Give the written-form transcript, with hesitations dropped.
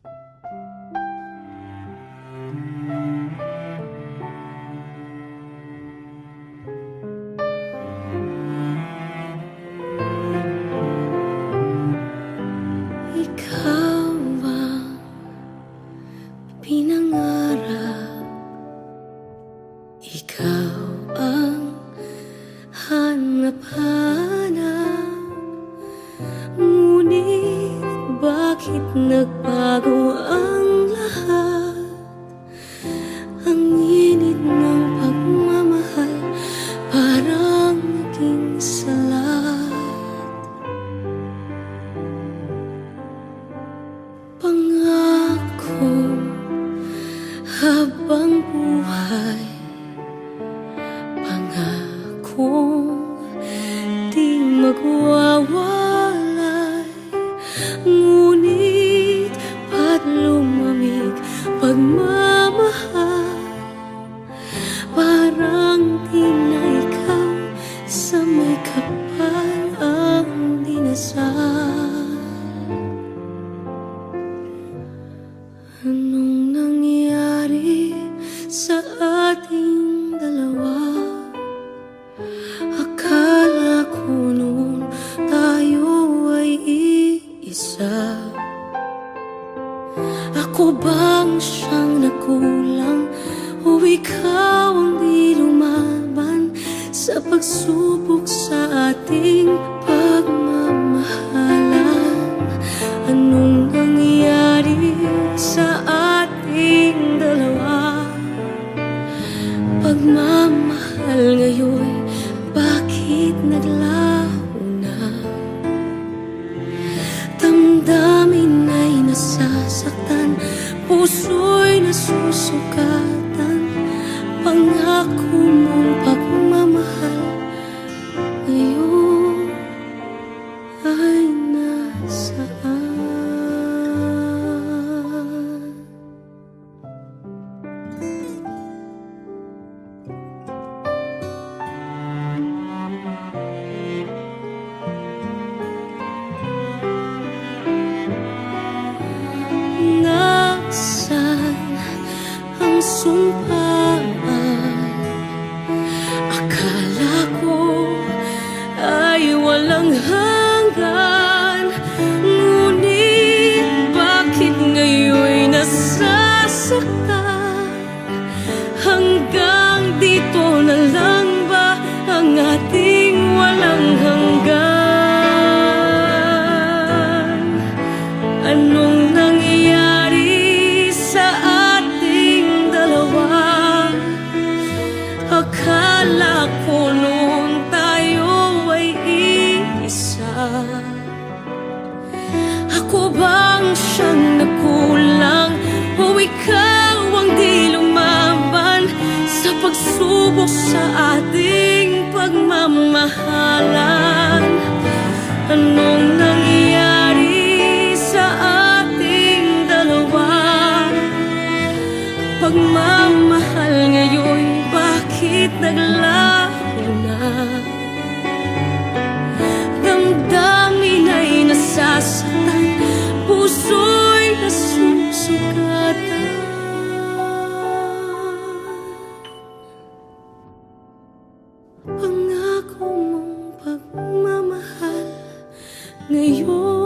Ikaw ang pinangarap, ikaw ang hanap-hanap. Ngunit bakit nagbago ang lahat? Ang init ng pagmamahal parang naging salat. Pangako habang buhay, pangakong di magwawalay. Ngunit ba't lumamig pagmamahal? Parang di na ikaw sa may kapal ang dinasal. Anong nangyari sa ating dalawa? Akala ko noon tayo ay iisa. Ako bang siyang nakulang o ikaw ang di lumaban sa pagsubok sa ating pagmamahalan? Anong nangyari sa ating dalawa? Pagmamahal ngayon, bakit naglaho na? Damdamin ay nasasaktan, puso'y nasusugatan. Pangako mong pagmamahal ngayon ay nasaan? Nasaan ang sumpaan? Akala ko ay walang hanggan. Ngunit bakit ngayon nasasaktan? Hanggang dito na lang ba ang ating walang hanggan? Anong nangyari sa ating dalawa? Akala ko noon tayo ay iisa. Ako bang siyang nakulang o ikaw ang di lumaban sa pagsubok sa ating pagmamahalan? Anong nangyari sa ating dalawa? Pagmamahal ngayon, bakit naglaho na? Damdamin ay nasasaktan, puso'y nasusugatan. Pangako mong pagmamahal ngayon